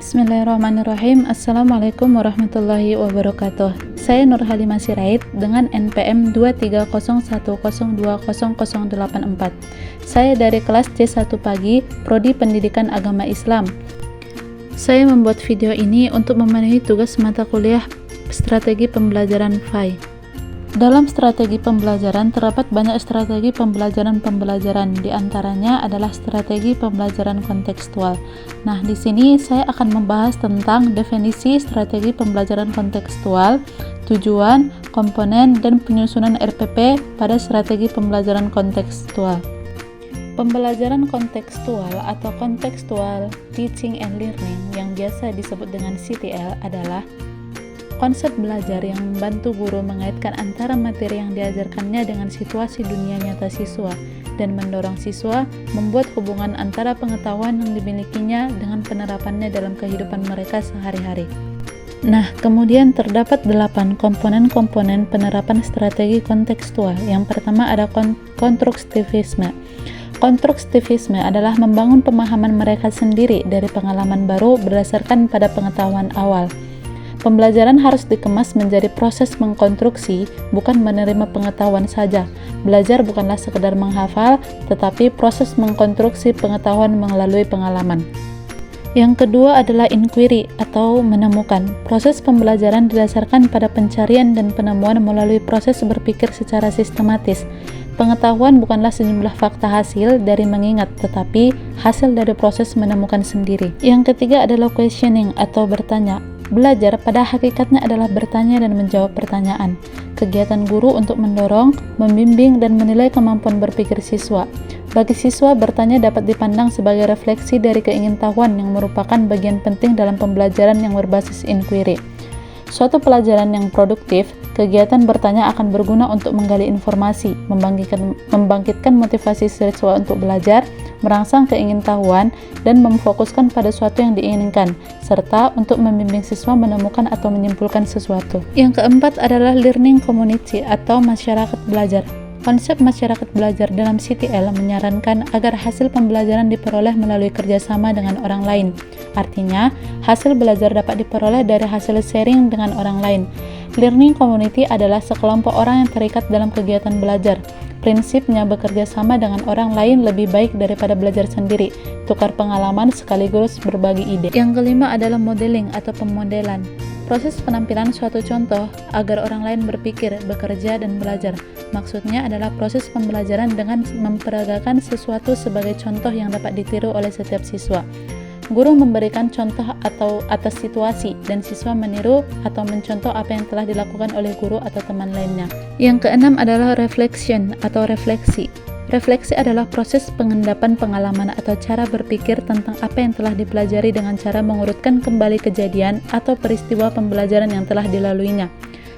Bismillahirrahmanirrahim. Assalamualaikum warahmatullahi wabarakatuh. Saya Nur Halimah Sirait dengan NPM 23010200084. Saya dari kelas C1 Pagi, Prodi Pendidikan Agama Islam. Saya membuat video ini untuk memenuhi tugas mata kuliah Strategi Pembelajaran FAI. Dalam strategi pembelajaran terdapat banyak strategi pembelajaran, di antaranya adalah strategi pembelajaran kontekstual. Nah, di sini saya akan membahas tentang definisi strategi pembelajaran kontekstual, tujuan, komponen, dan penyusunan RPP pada strategi pembelajaran kontekstual. Pembelajaran kontekstual atau Contextual Teaching and Learning yang biasa disebut dengan CTL adalah konsep belajar yang membantu guru mengaitkan antara materi yang diajarkannya dengan situasi dunia nyata siswa dan mendorong siswa membuat hubungan antara pengetahuan yang dimilikinya dengan penerapannya dalam kehidupan mereka sehari-hari. Nah, kemudian terdapat 8 komponen-komponen penerapan strategi kontekstual. Yang pertama ada konstruktivisme. Konstruktivisme adalah membangun pemahaman mereka sendiri dari pengalaman baru berdasarkan pada pengetahuan awal. Pembelajaran harus dikemas menjadi proses mengkonstruksi, bukan menerima pengetahuan saja. Belajar bukanlah sekedar menghafal, tetapi proses mengkonstruksi pengetahuan melalui pengalaman. Yang kedua adalah inquiry atau menemukan. Proses pembelajaran didasarkan pada pencarian dan penemuan melalui proses berpikir secara sistematis. Pengetahuan bukanlah sejumlah fakta hasil dari mengingat, tetapi hasil dari proses menemukan sendiri. Yang ketiga adalah questioning atau bertanya. Belajar pada hakikatnya adalah bertanya dan menjawab pertanyaan. Kegiatan guru untuk mendorong, membimbing, dan menilai kemampuan berpikir siswa. Bagi siswa, bertanya dapat dipandang sebagai refleksi dari keingintahuan yang merupakan bagian penting dalam pembelajaran yang berbasis inquiry. Suatu pelajaran yang produktif, kegiatan bertanya akan berguna untuk menggali informasi, membangkitkan motivasi siswa untuk belajar, merangsang keingintahuan, dan memfokuskan pada sesuatu yang diinginkan, serta untuk membimbing siswa menemukan atau menyimpulkan sesuatu. Yang keempat adalah learning community atau masyarakat belajar. Konsep masyarakat belajar dalam CTL menyarankan agar hasil pembelajaran diperoleh melalui kerjasama dengan orang lain. Artinya, hasil belajar dapat diperoleh dari hasil sharing dengan orang lain. Learning community adalah sekelompok orang yang terikat dalam kegiatan belajar. Prinsipnya bekerja sama dengan orang lain lebih baik daripada belajar sendiri, tukar pengalaman sekaligus berbagi ide. Yang kelima adalah modeling atau pemodelan. Proses penampilan suatu contoh agar orang lain berpikir, bekerja, dan belajar. Maksudnya adalah proses pembelajaran dengan memperagakan sesuatu sebagai contoh yang dapat ditiru oleh setiap siswa. Guru memberikan contoh atau atas situasi, dan siswa meniru atau mencontoh apa yang telah dilakukan oleh guru atau teman lainnya. Yang keenam adalah reflection atau refleksi. Refleksi adalah proses pengendapan pengalaman atau cara berpikir tentang apa yang telah dipelajari dengan cara mengurutkan kembali kejadian atau peristiwa pembelajaran yang telah dilaluinya.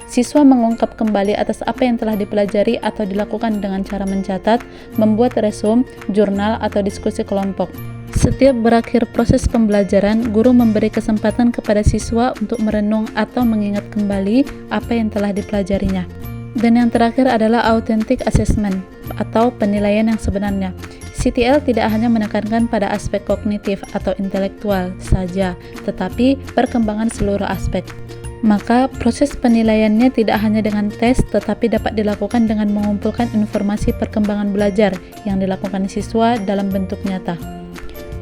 Siswa mengungkap kembali atas apa yang telah dipelajari atau dilakukan dengan cara mencatat, membuat resume, jurnal, atau diskusi kelompok. Setiap berakhir proses pembelajaran, guru memberi kesempatan kepada siswa untuk merenung atau mengingat kembali apa yang telah dipelajarinya. Dan yang terakhir adalah authentic assessment atau penilaian yang sebenarnya. CTL tidak hanya menekankan pada aspek kognitif atau intelektual saja, tetapi perkembangan seluruh aspek. Maka proses penilaiannya tidak hanya dengan tes, tetapi dapat dilakukan dengan mengumpulkan informasi perkembangan belajar yang dilakukan siswa dalam bentuk nyata.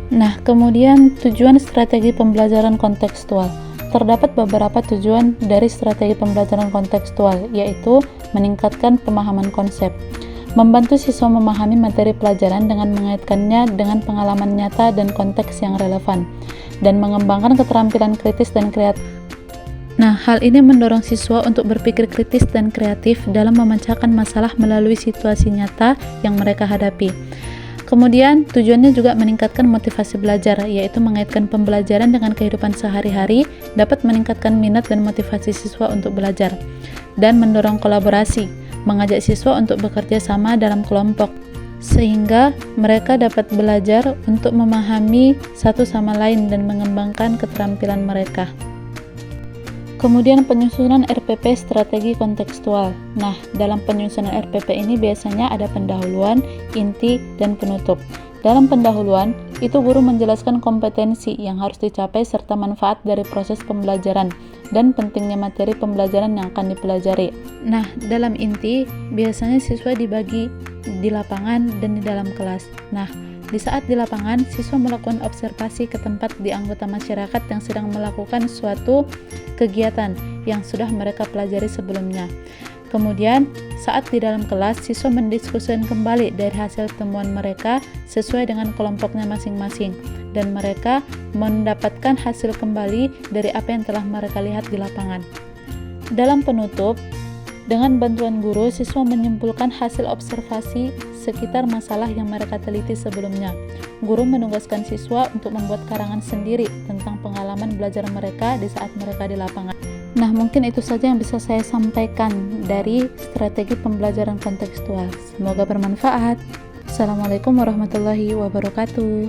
Nah, kemudian tujuan strategi pembelajaran kontekstual. Terdapat beberapa tujuan dari strategi pembelajaran kontekstual, yaitu meningkatkan pemahaman konsep, membantu siswa memahami materi pelajaran dengan mengaitkannya dengan pengalaman nyata dan konteks yang relevan, dan mengembangkan keterampilan kritis dan kreatif. Nah, hal ini mendorong siswa untuk berpikir kritis dan kreatif dalam memecahkan masalah melalui situasi nyata yang mereka hadapi. Kemudian, tujuannya juga meningkatkan motivasi belajar, yaitu mengaitkan pembelajaran dengan kehidupan sehari-hari, dapat meningkatkan minat dan motivasi siswa untuk belajar, dan mendorong kolaborasi, mengajak siswa untuk bekerja sama dalam kelompok, sehingga mereka dapat belajar untuk memahami satu sama lain dan mengembangkan keterampilan mereka. Kemudian penyusunan RPP strategi kontekstual. Nah, dalam penyusunan RPP ini biasanya ada pendahuluan, inti, dan penutup. Dalam pendahuluan, itu guru menjelaskan kompetensi yang harus dicapai serta manfaat dari proses pembelajaran dan pentingnya materi pembelajaran yang akan dipelajari. Nah, dalam inti, biasanya siswa dibagi di lapangan dan di dalam kelas. Nah, di saat di lapangan, siswa melakukan observasi ke tempat di anggota masyarakat yang sedang melakukan suatu kegiatan yang sudah mereka pelajari sebelumnya. Kemudian, saat di dalam kelas, siswa mendiskusikan kembali dari hasil temuan mereka sesuai dengan kelompoknya masing-masing, dan mereka mendapatkan hasil kembali dari apa yang telah mereka lihat di lapangan. Dalam penutup, dengan bantuan guru, siswa menyimpulkan hasil observasi sekitar masalah yang mereka teliti sebelumnya. Guru menugaskan siswa untuk membuat karangan sendiri tentang pengalaman belajar mereka di saat mereka di lapangan. Nah, mungkin itu saja yang bisa saya sampaikan dari strategi pembelajaran kontekstual. Semoga bermanfaat. Assalamualaikum warahmatullahi wabarakatuh.